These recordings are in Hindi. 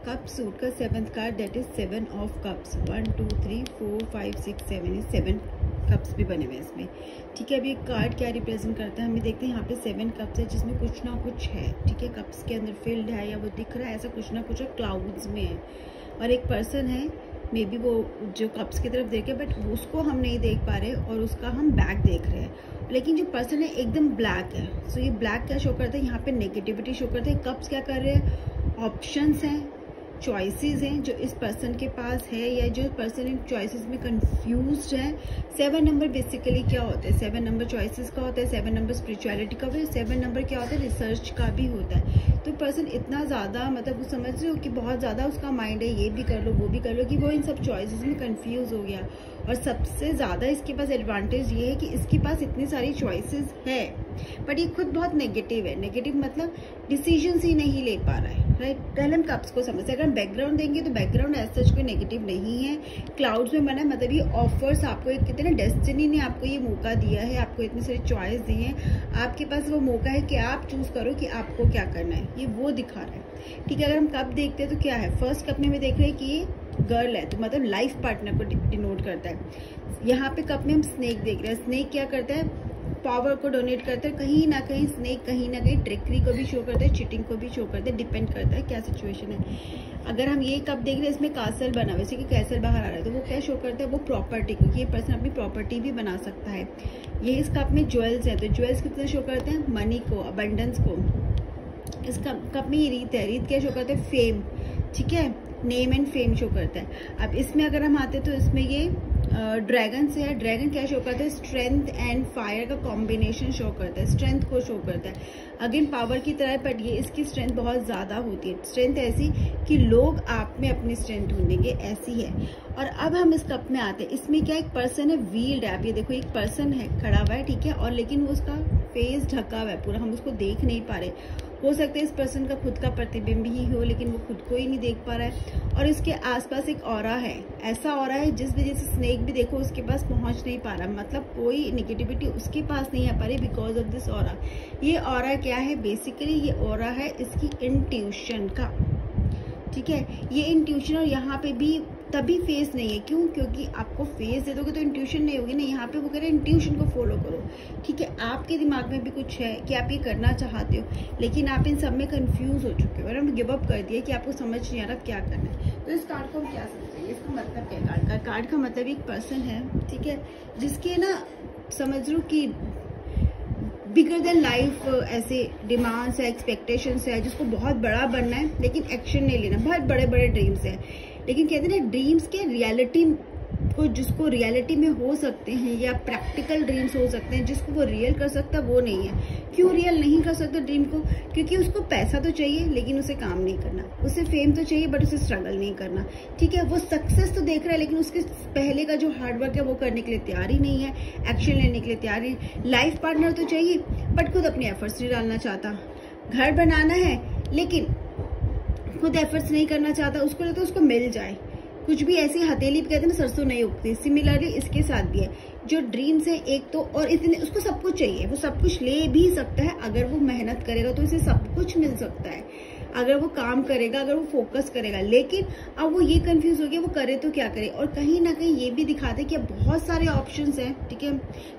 कप सूट का 7th card, that is 7 of cups. 1 2 3 4 5 6 7, ये 7 कप्स भी बने हुए हैं इसमें। ठीक है, अब ये कार्ड क्या रिप्रेजेंट करता है हमें देखते हैं। यहाँ पे 7 कप्स है जिसमें कुछ ना कुछ है। ठीक है, कप्स के अंदर फिल्ड है या वो दिख रहा है, ऐसा कुछ ना कुछ क्लाउड्स में है। और एक पर्सन है, मे बी वो जो कप्स की तरफ देखे, बट उसको हम नहीं देख पा रहे और उसका हम बैक देख रहे हैं। लेकिन जो पर्सन है एकदम ब्लैक है। सो ये ब्लैक क्या शो करता है, यहाँ पे नेगेटिविटी शो करता है। कप्स क्या कर रहे हैं, ऑप्शंस हैं, चॉइसेस हैं जो इस पर्सन के पास है या जो पर्सन इन चॉइसेस में कंफ्यूज्ड है। 7 नंबर बेसिकली क्या होता है, 7 नंबर चॉइसेस का होता है, 7 नंबर स्पिरिचुअलिटी का भी, 7 नंबर क्या होता है, रिसर्च का भी होता है। तो पर्सन इतना ज़्यादा मतलब समझ रहे हो कि बहुत ज़्यादा उसका माइंड है, ये भी कर लो वो भी कर लो, कि वो इन सब चॉइसेस में कंफ्यूज हो गया। और सबसे ज़्यादा इसके पास एडवांटेज ये है कि इसके पास इतनी सारी चॉइसेस है, बट ये खुद बहुत नेगेटिव है। नेगेटिव मतलब डिसीजंस ही नहीं ले पा रहा है, राइट। पहले हम कप्स को समझते हैं। अगर हम बैकग्राउंड देंगे तो बैकग्राउंड एज सच कोई नेगेटिव नहीं है, क्लाउड्स में बना है। मतलब ये ऑफर्स आपको एक कहते हैं ना, डेस्टिनी ने आपको ये मौका दिया है, आपको इतनी सारी चॉइस दी है, आपके पास वो मौका है कि आप चूज करो कि आपको क्या करना है, ये वो दिखा रहा है। ठीक है, अगर हम कप देखते हैं तो क्या है, फर्स्ट कप में हमें देख रहे हैं कि ये गर्ल है, तो मतलब लाइफ पार्टनर को डिनोट करता है। यहाँ पे कप में हम स्नेक देख रहे हैं। स्नेक क्या करता है, पावर को डोनेट करता है। कहीं ना कहीं स्नेक कहीं ना कहीं ट्रिकरी को भी शो करता है, चीटिंग को भी शो करता है, डिपेंड करता है क्या सिचुएशन है। अगर हम ये कप देख रहे हैं, इसमें कासल बना हुआ है, जैसे कि कैसल बाहर आ रहा है, तो वो क्या शो करता है, वो प्रॉपर्टी को, ये पर्सन अपनी प्रॉपर्टी भी बना सकता है। ये इस कप में ज्वेल्स है, तो ज्वेल्स कितना शो करते हैं, मनी को, अबंडेंस को। इस कप में ये रीत है, रीत क्या शो करते हैं, फेम। ठीक है, नेम एंड फेम शो करता है। अब इसमें अगर हम आते तो इसमें ये ड्रैगन से है। ड्रैगन क्या शो करता है, स्ट्रेंथ एंड फायर का कॉम्बिनेशन शो करता है, स्ट्रेंथ को शो करता है। अगेन पावर की तरह है, बट ये इसकी स्ट्रेंथ बहुत ज़्यादा होती है। स्ट्रेंथ ऐसी कि लोग आप में अपनी स्ट्रेंथ ढूंढेंगे, ऐसी है। और अब हम इस कप में आते हैं, इसमें क्या एक पर्सन है, व्हील्ड है। आप ये देखो, एक पर्सन है खड़ा हुआ है, ठीक है, और लेकिन वो उसका फेस ढका हुआ है पूरा, हम उसको देख नहीं पा रहे। हो सकता है इस पर्सन का खुद का प्रतिबिंब ही हो, लेकिन वो खुद को ही नहीं देख पा रहा है। और इसके आसपास एक ऑरा है, ऐसा ऑरा है जिस वजह से स्नेक भी देखो उसके पास पहुंच नहीं पा रहा, मतलब कोई नेगेटिविटी उसके पास नहीं आ पा रही बिकॉज ऑफ दिस ऑरा। ये ऑरा क्या है, बेसिकली ये ऑरा है इसकी इंट्यूशन का। ठीक है, ये इंट्यूशन, और यहाँ पे भी तभी फेस नहीं है, क्यों, क्योंकि आपको फेस दे दोगे तो इंट्यूशन नहीं होगी ना। यहाँ पे वो कह रहे हैं इंट्यूशन को फॉलो करो। ठीक है, आपके दिमाग में भी कुछ है कि आप ये करना चाहते हो, लेकिन आप इन सब में कंफ्यूज हो चुके हो और हम गिव अप कर दिया कि आपको समझ नहीं आ रहा क्या करना है। तो इस कार्ड को हम क्या समझेंगे, इसका मतलब क्या है कार्ड का मतलब एक पर्सन है, ठीक है, जिसके ना समझ लो कि बिगर देन लाइफ ऐसे डिमांड्स है, एक्सपेक्टेशंस है, जिसको बहुत बड़ा बनना है लेकिन एक्शन नहीं लेना। बहुत बड़े बड़े ड्रीम्स है, लेकिन कहते हैं ना ड्रीम्स के रियलिटी को, जिसको रियलिटी में हो सकते हैं, या प्रैक्टिकल ड्रीम्स हो सकते हैं जिसको वो रियल कर सकता, वो नहीं है। क्यों रियल नहीं कर सकता ड्रीम को, क्योंकि उसको पैसा तो चाहिए लेकिन उसे काम नहीं करना, उसे फेम तो चाहिए बट उसे स्ट्रगल नहीं करना। ठीक है, वो सक्सेस तो देख रहा है लेकिन उसके पहले का जो हार्डवर्क है वो करने के लिए तैयार ही नहीं है, एक्शन लेने के लिए तैयार नहीं। लाइफ पार्टनर तो चाहिए बट खुद अपने एफर्ट्स नहीं डालना चाहता। घर बनाना है लेकिन खुद एफर्ट्स नहीं करना चाहता, उसको लगता है उसको मिल जाए कुछ भी। ऐसी हथेली पे कहते हैं ना, सरसों नहीं उगती। सिमिलरली इसके साथ भी है, जो ड्रीम्स है एक तो, और इतने उसको सब कुछ चाहिए, वो सब कुछ ले भी सकता है। अगर वो मेहनत करेगा तो उसे सब कुछ मिल सकता है, अगर वो काम करेगा, अगर वो फोकस करेगा। लेकिन अब वो ये कंफ्यूज हो गया, वो करे तो क्या करे। और कहीं ना कहीं ये भी दिखाते हैं कि अब बहुत सारे ऑप्शंस हैं। ठीक है,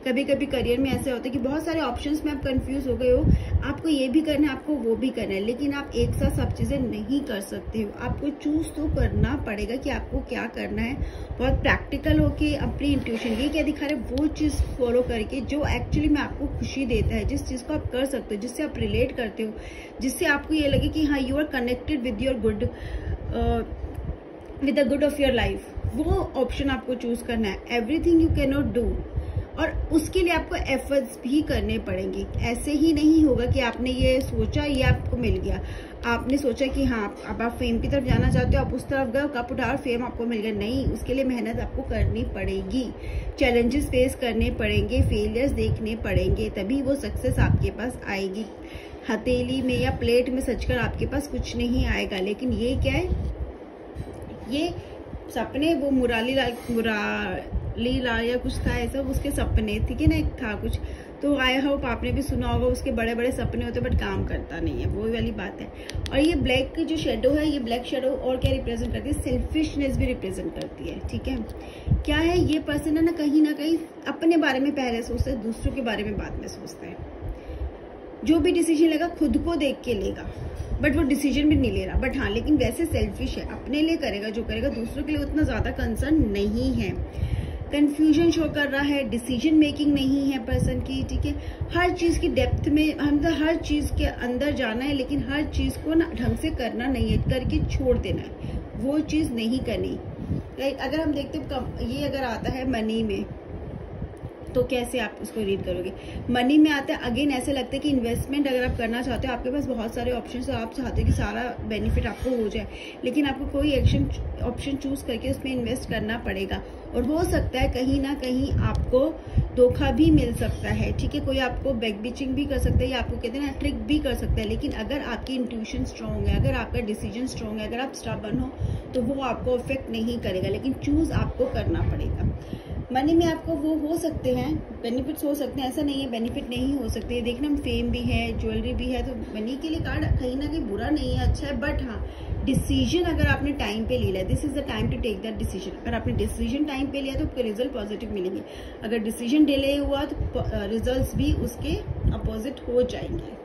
कभी कभी करियर में ऐसे होता है कि बहुत सारे ऑप्शंस में आप कंफ्यूज हो गए हो, आपको ये भी करना है, आपको वो भी करना है, लेकिन आप एक साथ सब चीजें नहीं कर सकते हो। आपको चूज तो करना पड़ेगा कि आपको क्या करना है, बहुत प्रैक्टिकल होके अपनी इंट्यूशन, ये क्या दिखा रहे वो चीज फॉलो करके जो एक्चुअली में आपको खुशी देता है, जिस चीज को आप कर सकते हो, जिससे आप रिलेट करते हो, जिससे आपको ये लगे कि हाँ you are connected with your good, with the good of your life, वो ऑप्शन आपको चूज करना है। Everything you can not do, और उसके लिए आपको एफर्ट्स भी करने पड़ेंगे। ऐसे ही नहीं होगा कि आपने ये सोचा ये आपको मिल गया, आपने सोचा कि हाँ अब आप फेम की तरफ जाना चाहते हो, आप उस तरफ गए, कप उठा और फेम आपको मिल गया, नहीं, उसके लिए मेहनत आपको करनी पड़ेगी, चैलेंजेस फेस करने पड़ेंगे, फेलियर्स देखने पड़ेंगे, तभी वो सक्सेस आपके पास आएगी। हथेली में या प्लेट में सचकर आपके पास कुछ नहीं आएगा। लेकिन ये क्या है, ये सपने, वो मुरारी लाल या कुछ था ऐसा, उसके सपने, ठीक है ना, एक था कुछ, तो आई होप आपने भी सुना होगा, उसके बड़े बड़े सपने होते बट काम करता नहीं है, वो वाली बात है। और ये ब्लैक जो शेडो है, ये ब्लैक शेडो और क्या रिप्रेजेंट करती है, सेल्फिशनेस भी रिप्रेजेंट करती है। ठीक है, क्या है, ये पर्सन है ना कहीं अपने बारे में पहले सोचते हैं, दूसरों के बारे में बाद में सोचते हैं। जो भी डिसीजन लेगा खुद को देख के लेगा, बट वो डिसीजन भी नहीं ले रहा, बट हाँ लेकिन वैसे सेल्फिश है, अपने लिए करेगा जो करेगा, दूसरों के लिए उतना ज्यादा कंसर्न नहीं है। कंफ्यूजन शो कर रहा है, डिसीजन मेकिंग नहीं है पर्सन की। ठीक है, हर चीज की डेप्थ में हम हर चीज के अंदर जाना है, लेकिन हर चीज को ना ढंग से करना नहीं है, करके छोड़ देना है, वो चीज नहीं करनी। अगर हम देखते हैं ये अगर आता है मनी में, तो कैसे आप उसको रीड करोगे। मनी में आता है अगेन, ऐसे लगता है कि इन्वेस्टमेंट अगर आप करना चाहते हो, आपके पास बहुत सारे ऑप्शंस है, आप चाहते हो कि सारा बेनिफिट आपको हो जाए, लेकिन आपको कोई ऑप्शन चूज करके उसमें इन्वेस्ट करना पड़ेगा। और हो सकता है कहीं ना कहीं आपको धोखा भी मिल सकता है। ठीक है, कोई आपको बैक बिचिंग भी कर सकता है, या आपको कहते हैं ना ट्रिक भी कर सकता है। लेकिन अगर आपकी इंट्यूशन स्ट्रांग है, अगर आपका डिसीजन स्ट्रांग है, अगर आप स्टबर्न हो, तो वो आपको अफेक्ट नहीं करेगा, लेकिन चूज आपको करना पड़ेगा। मनी में आपको वो हो सकते हैं, बेनिफिट्स हो सकते हैं, ऐसा नहीं है बेनिफिट नहीं हो सकते। देखना फेम भी है, ज्वेलरी भी है, तो मनी के लिए कार्ड कहीं ना कहीं बुरा नहीं है, अच्छा है। बट हाँ, डिसीजन अगर आपने टाइम पे ले लिया, this is the time to take that decision. अगर आपने डिसीजन टाइम पे लिया तो आपके रिजल्ट पॉजिटिव मिलेंगे। अगर डिसीजन डिले हुआ तो रिजल्ट्स भी उसके अपोजिट हो जाएंगे।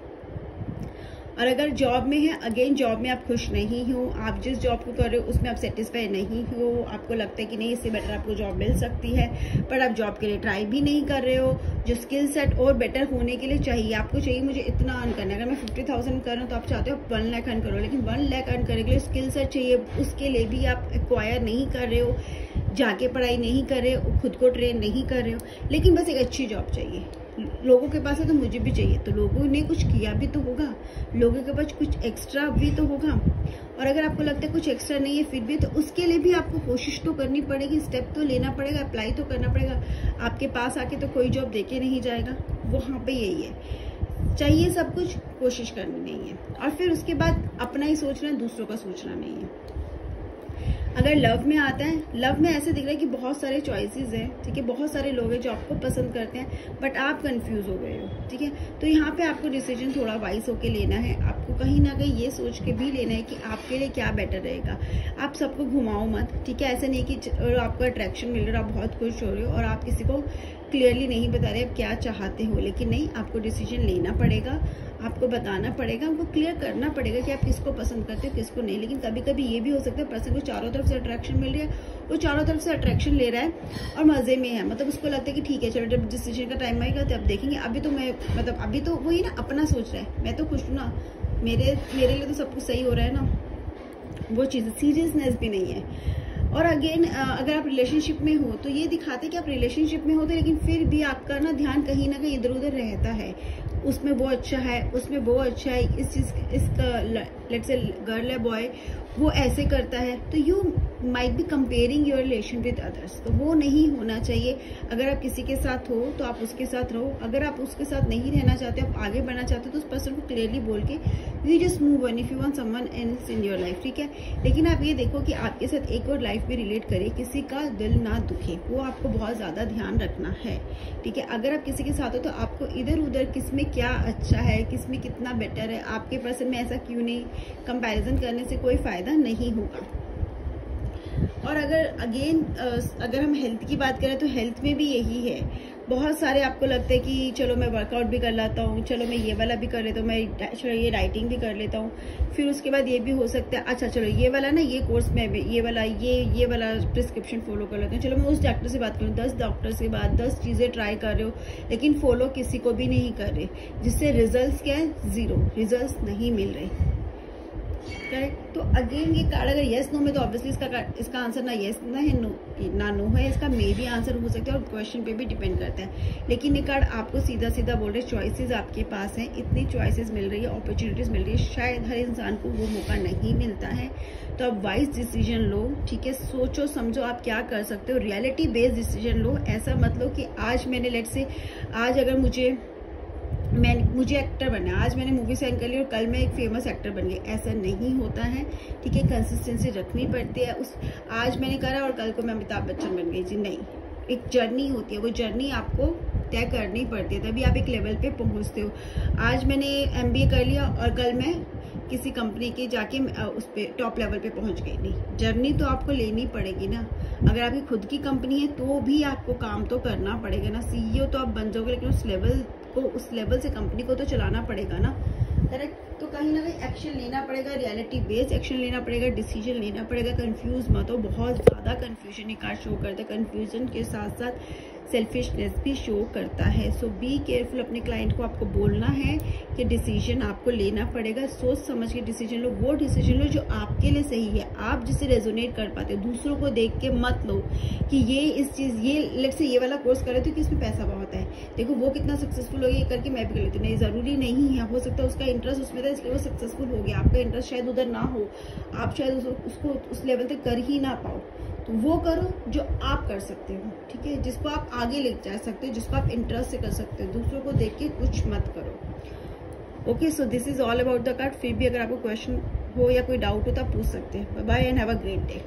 और अगर जॉब में है, अगेन जॉब में आप खुश नहीं हो, आप जिस जॉब को कर रहे हो उसमें आप सेटिस्फाई नहीं हो, आपको लगता है कि नहीं इससे बेटर आपको जॉब मिल सकती है, पर आप जॉब के लिए ट्राई भी नहीं कर रहे हो। जो स्किल सेट और बेटर होने के लिए चाहिए, आपको चाहिए मुझे इतना अर्न करना है। अगर मैं 50,000 कर रहा हूँ तो आप चाहते हो 1 लाख अर्न करो, लेकिन 1 लाख अर्न करने के लिए स्किल सेट चाहिए, उसके लिए भी आप एक्वायर नहीं कर रहे हो, जाके पढ़ाई नहीं कर रहे हो, खुद को ट्रेन नहीं कर रहे हो, लेकिन बस एक अच्छी जॉब चाहिए। लोगों के पास है तो मुझे भी चाहिए, तो लोगों ने कुछ किया भी तो होगा, लोगों के पास कुछ एक्स्ट्रा भी तो होगा। और अगर आपको लगता है कुछ एक्स्ट्रा नहीं है फिर भी, तो उसके लिए भी आपको कोशिश तो करनी पड़ेगी, स्टेप तो लेना पड़ेगा, अप्लाई तो करना पड़ेगा। आपके पास आके तो कोई जॉब देके नहीं जाएगा, वहां पे यही है, चाहिए सब कुछ, कोशिश करनी नहीं है। और फिर उसके बाद अपना ही सोचना है, दूसरों का सोचना नहीं है। अगर लव में आता है, लव में ऐसे दिख रहा है कि बहुत सारे चॉइसेस हैं। ठीक है, बहुत सारे लोग हैं जो आपको पसंद करते हैं, बट आप कंफ्यूज हो गए हो। ठीक है, तो यहाँ पे आपको डिसीजन थोड़ा वाइज होके लेना है। आपको कहीं ना कहीं ये सोच के भी लेना है कि आपके लिए क्या बेटर रहेगा। आप सबको घुमाओ मत। ठीक है, ऐसा नहीं कि आपको अट्रैक्शन मिल रहा है, आप बहुत खुश हो रहे हो और आप किसी को क्लियरली नहीं बता रहे आप क्या चाहते हो, लेकिन नहीं, आपको डिसीजन लेना पड़ेगा, आपको बताना पड़ेगा, आपको क्लियर करना पड़ेगा कि आप किसको पसंद करते हो, किसको नहीं। लेकिन कभी कभी ये भी हो सकता है पर्सन को चारों तरफ से अट्रैक्शन मिल रही है, वो चारों तरफ से अट्रैक्शन ले रहा है और मजे में है, मतलब उसको लगता है कि ठीक है चलो जब डिसीजन का टाइम आएगा तब देखेंगे, अभी तो मैं मतलब अभी तो वही ना अपना सोच रहा है, मैं तो खुश हूँ ना, मेरे लिए तो सब कुछ सही हो रहा है ना, वो चीज़ सीरियसनेस भी नहीं है। और अगेन अगर आप रिलेशनशिप में हो तो ये दिखाते कि आप रिलेशनशिप में हो, तो लेकिन फिर भी आपका ना ध्यान कहीं ना कहीं इधर उधर रहता है, उसमें वो अच्छा है, उसमें वो अच्छा है, इस चीज इसका लेट्स से गर्ल है बॉय वो ऐसे करता है, तो you might be comparing your relation with others, तो वो नहीं होना चाहिए। अगर आप किसी के साथ हो तो आप उसके साथ रहो, अगर आप उसके साथ नहीं रहना चाहते, आप आगे बढ़ना चाहते हो तो उस पर्सन को क्लियरली बोल के you just move on if you want someone else in your life. ठीक है, लेकिन आप ये देखो कि आपके साथ एक और लाइफ में रिलेट करे, किसी का दिल ना दुखे, वो आपको बहुत ज्यादा ध्यान रखना है। ठीक है, अगर आप किसी के साथ हो तो आपको इधर उधर किसमें क्या अच्छा है, किसमें कितना बेटर है, आपके पर्सन में ऐसा क्यों नहीं, कंपैरिजन करने से कोई फायदा नहीं होगा। और अगर हम हेल्थ की बात करें तो हेल्थ में भी यही है, बहुत सारे आपको लगता है कि चलो मैं वर्कआउट भी कर लेता हूँ, चलो मैं ये वाला भी कर लेता हूँ, मैं चलो ये राइटिंग भी कर लेता हूँ, फिर उसके बाद ये भी हो सकता है अच्छा चलो ये वाला ना ये कोर्स में ये वाला प्रिस्क्रिप्शन फॉलो कर लेता हूँ, चलो मैं उस डॉक्टर से बात करूँ। 10 डॉक्टर के बाद 10 चीज़ें ट्राई कर रहे हो लेकिन फॉलो किसी को भी नहीं कर रहे, जिससे रिजल्ट क्या है, 0 रिजल्ट नहीं मिल रहे। करेक्ट, तो अगेन ये कार्ड अगर येस नो में तो ऑब्वियसली इसका आंसर ना येस ना है ना नो है, इसका मे भी आंसर हो सकता है और क्वेश्चन पे भी डिपेंड करता है। लेकिन ये कार्ड आपको सीधा सीधा बोल रहे चॉइसेस आपके पास हैं, इतनी चॉइसेस मिल रही है, अपॉर्चुनिटीज मिल रही है, शायद हर इंसान को वो मौका नहीं मिलता है, तो आप वाइज डिसीजन लो। ठीक है, सोचो समझो आप क्या कर सकते हो, रियलिटी बेस्ड डिसीजन लो। ऐसा मत लो कि आज मैंने लेट्स से आज अगर मुझे एक्टर बनना है, आज मैंने मूवी साइन कर ली और कल मैं एक फेमस एक्टर बन गई, ऐसा नहीं होता है। ठीक है, कंसिस्टेंसी रखनी पड़ती है, आज मैंने करा और कल को मैं अमिताभ बच्चन बन गई जी, नहीं, एक जर्नी होती है, वो जर्नी आपको तय करनी पड़ती है, तभी आप एक लेवल पे पहुंचते हो। आज मैंने MBA कर लिया और कल मैं किसी कंपनी के जाके उस पे टॉप लेवल पे पहुंच गई, नहीं, जर्नी तो आपको लेनी पड़ेगी ना। अगर आपकी खुद की कंपनी है तो भी आपको काम तो करना पड़ेगा ना। CEO तो आप बन जाओगे, लेकिन उस लेवल से कंपनी को तो चलाना पड़ेगा ना, करेक्ट। तो कहीं ना कहीं एक्शन लेना पड़ेगा, रियलिटी बेस्ड एक्शन लेना पड़ेगा, डिसीजन लेना पड़ेगा। कंफ्यूज मत हो, बहुत ज़्यादा कंफ्यूजन ये कार्ड शो करता है। कंफ्यूजन के साथ साथ सेल्फिशनेस भी शो करता है। सो बी केयरफुल, अपने क्लाइंट को आपको बोलना है कि डिसीजन आपको लेना पड़ेगा, सोच समझ के डिसीजन लो, वो डिसीजन लो जो आपके लिए सही है, आप जिसे रेजोनेट कर पाते हो। दूसरों को देख के मत लो कि ये इस चीज़, ये लेट्स से ये वाला कोर्स कर रहे थे कि इसमें पैसा बहुत है, देखो वो कितना सक्सेसफुल हो गया, ये करके मैं भी कर लेती हूँ। नहीं, ज़रूरी नहीं है, हो सकता है उसका इंटरेस्ट उसमें था इसलिए वो सक्सेसफुल हो गया, आपका इंटरेस्ट शायद उधर ना हो, आप शायद उसको उस लेवल तक कर ही ना पाओ। तो वो करो जो आप कर सकते हो, ठीक है, जिसको आप आगे ले जा सकते हो, जिसको आप इंटरेस्ट से कर सकते हो। दूसरों को देख के कुछ मत करो। Okay, so this is all about the card. फिर भी अगर आपको क्वेश्चन हो या कोई डाउट हो तो आप पूछ सकते हैं। Bye bye and have a great day.